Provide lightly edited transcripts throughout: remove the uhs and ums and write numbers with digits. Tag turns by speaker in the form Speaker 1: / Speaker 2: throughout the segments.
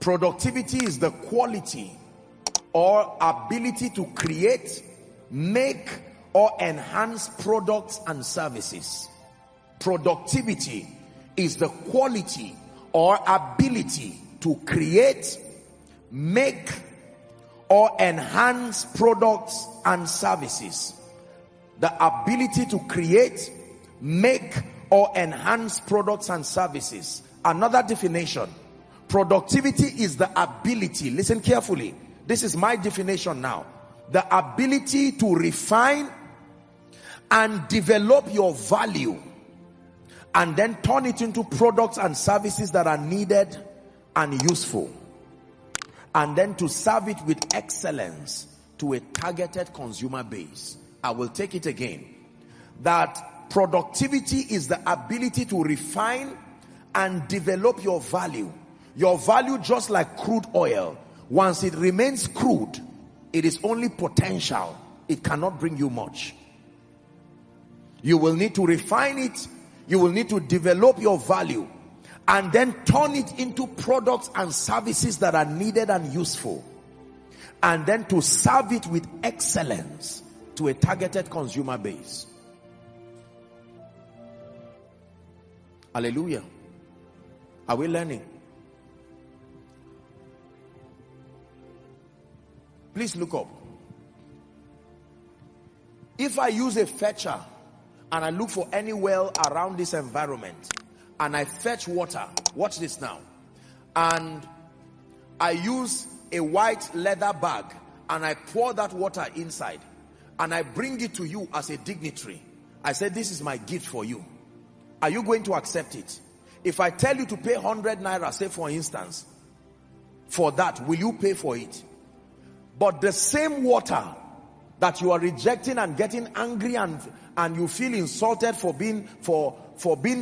Speaker 1: Productivity is the quality or ability to create, make, or enhance products and services. Productivity is the quality or ability to create, make, or enhance products and services. The ability to create, make, or enhance products and services. Another definition: productivity is the ability, listen carefully, this is my definition now, the ability to refine and develop your value and then turn it into products and services that are needed and useful, and then to serve it with excellence to a targeted consumer base. I will take it again. That productivity is the ability to refine and develop your value. Your value, just like crude oil, once it remains crude, it is only potential. It cannot bring you much. You will need to refine it. You will need to develop your value and then turn it into products and services that are needed and useful, and then to serve it with excellence to a targeted consumer base. Hallelujah. Are we learning? Please look up. If I use a fetcher and I look for any well around this environment and I fetch water, watch this now, and I use a white leather bag and I pour that water inside and I bring it to you as a dignitary, I say, this is my gift for you. Are you going to accept it? If I tell you to pay 100 naira, say for instance, for that, will you pay for it? But the same water that you are rejecting and getting angry and you feel insulted for being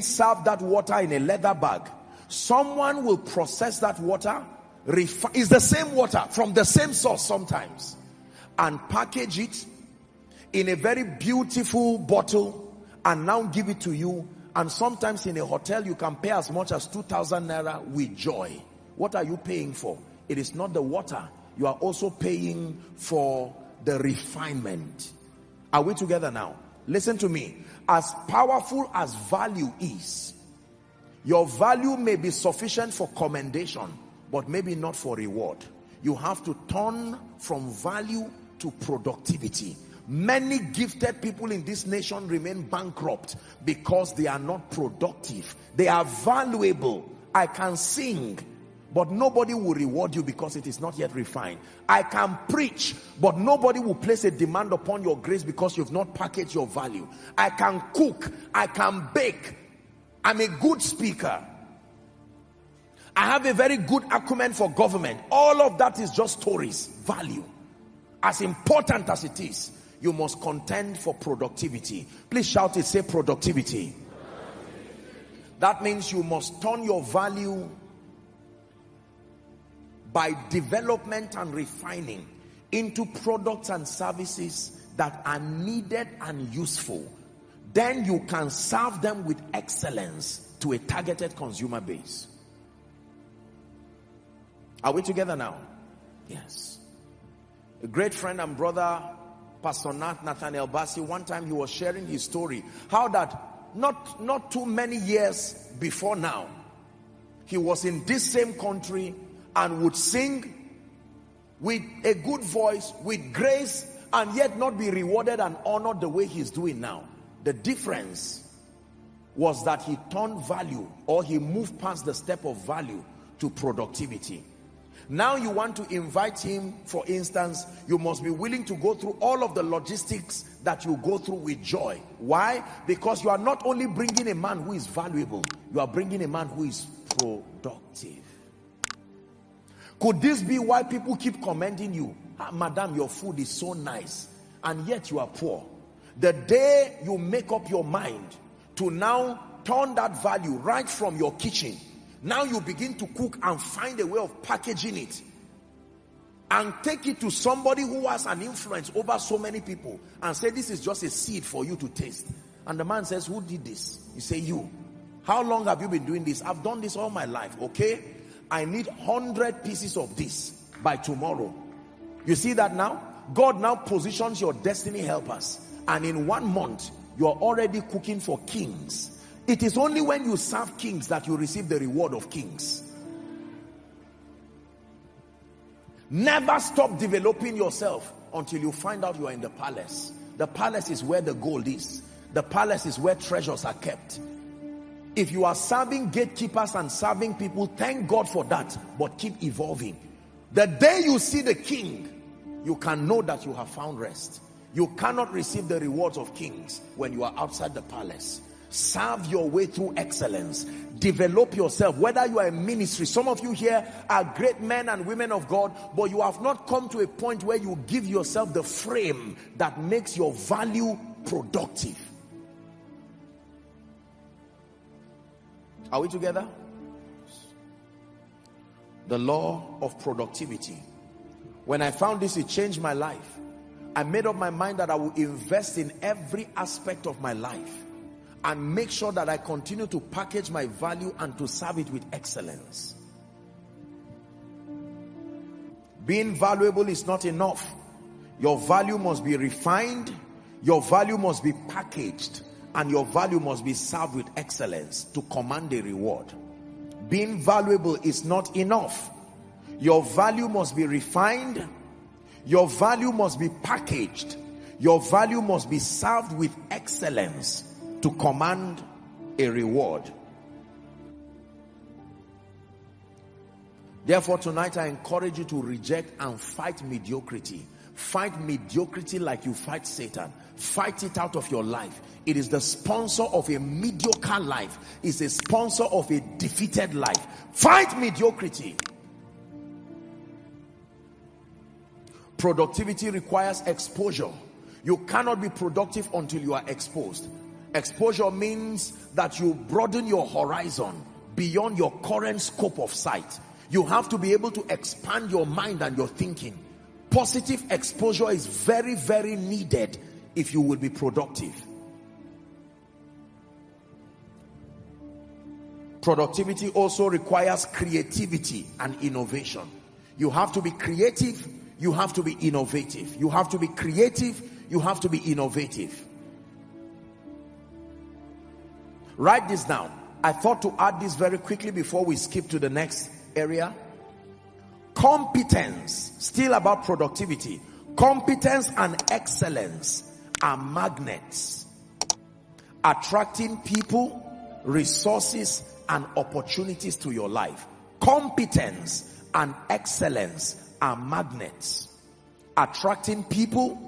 Speaker 1: served that water in a leather bag, someone will process that water, it's the same water from the same source sometimes, and package it in a very beautiful bottle and now give it to you. And sometimes in a hotel you can pay as much as 2,000 naira with joy. What are you paying for? It is not the water. You are also paying for the refinement. Are we together now? Listen to me. As powerful as value is, your value may be sufficient for commendation, but maybe not for reward. You have to turn from value to productivity. Many gifted people in this nation remain bankrupt because they are not productive. They are valuable. I can sing, but nobody will reward you because it is not yet refined. I can preach, but nobody will place a demand upon your grace because you've not packaged your value. I can cook, I can bake, I'm a good speaker, I have a very good acumen for government. All of that is just stories. Value, as important as it is, you must contend for productivity. Please shout it, say productivity. That means you must turn your value by development and refining into products and services that are needed and useful. Then you can serve them with excellence to a targeted consumer base. Are we together now? Yes. A great friend and brother, Pastor Nathaniel Bassi, one time he was sharing his story, how that not too many years before now, he was in this same country and would sing with a good voice, with grace, and yet not be rewarded and honored the way he's doing now. The difference was that he turned value, or he moved past the step of value to productivity. Now you want to invite him, for instance, you must be willing to go through all of the logistics that you go through with joy. Why? Because you are not only bringing a man who is valuable, you are bringing a man who is productive. Could this be why people keep commending you? Ah, madam, your food is so nice, and yet you are poor. The day you make up your mind to now turn that value right from your kitchen, now you begin to cook and find a way of packaging it and take it to somebody who has an influence over so many people and say, this is just a seed for you to taste. And the man says, who did this? You say, you. How long have you been doing this? I've done this all my life. Okay, I need 100 pieces of this by tomorrow. You see that now? God now positions your destiny helpers, and in 1 month you are already cooking for kings. It is only when you serve kings that you receive the reward of kings. Never stop developing yourself until you find out you are in the palace. The palace is where the gold is. The palace is where treasures are kept. If you are serving gatekeepers and serving people, thank God for that, but keep evolving. The day you see the king, you can know that you have found rest. You cannot receive the rewards of kings when you are outside the palace. Serve your way through excellence. Develop yourself. Whether you are in ministry, some of you here are great men and women of God, but you have not come to a point where you give yourself the frame that makes your value productive. Are we together? The law of productivity. When I found this, it changed my life. I made up my mind that I will invest in every aspect of my life and make sure that I continue to package my value and to serve it with excellence. Being valuable is not enough. Your value must be refined, your value must be packaged, and your value must be served with excellence to command a reward. Being valuable is not enough. Your value must be refined, your value must be packaged, your value must be served with excellence to command a reward. Therefore, tonight I encourage you to reject and fight mediocrity. Fight mediocrity like you fight Satan. Fight it out of your life. It is the sponsor of a mediocre life. It's a sponsor of a defeated life. Fight mediocrity. Productivity requires exposure. You cannot be productive until you are exposed. Exposure means that you broaden your horizon beyond your current scope of sight. You have to be able to expand your mind and your thinking. Positive exposure is very, very needed if you will be productive. Productivity also requires creativity and innovation. You have to be creative, you have to be innovative. You have to be creative, you have to be innovative. Write this down. I thought to add this very quickly before we skip to the next area. Competence, still about productivity. Competence and excellence are magnets, attracting people, resources, and opportunities to your life. Competence and excellence are magnets, attracting people,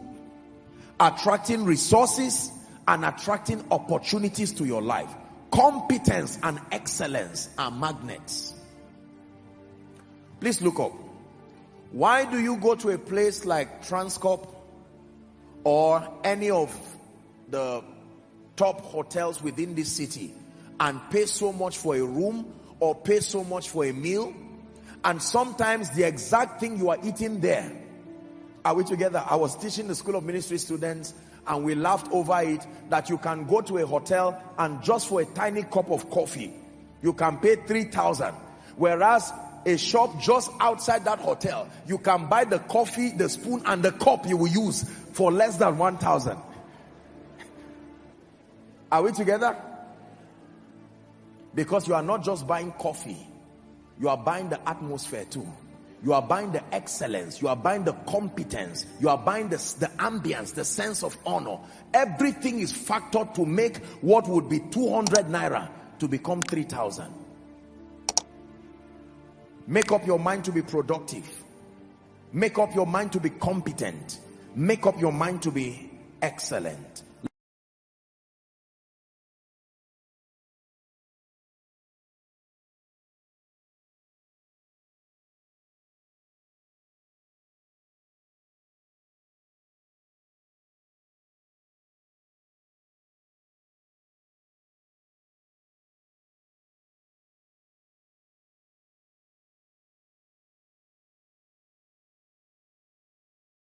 Speaker 1: attracting resources, and attracting opportunities to your life. Competence and excellence are magnets. Please look up. Why do you go to a place like Transcorp or any of the top hotels within this city and pay so much for a room or pay so much for a meal, and sometimes the exact thing you are eating there? Are we together? I was teaching the School of Ministry students and we laughed over it, that you can go to a hotel and just for a tiny cup of coffee you can pay 3,000, whereas a shop just outside that hotel, you can buy the coffee, the spoon, and the cup you will use for less than 1,000. Are we together? Because you are not just buying coffee, you are buying the atmosphere too. You are buying the excellence, you are buying the competence, you are buying the ambience, the sense of honor. Everything is factored to make what would be 200 naira to become 3,000. Make up your mind to be productive. Make up your mind to be competent. Make up your mind to be excellent.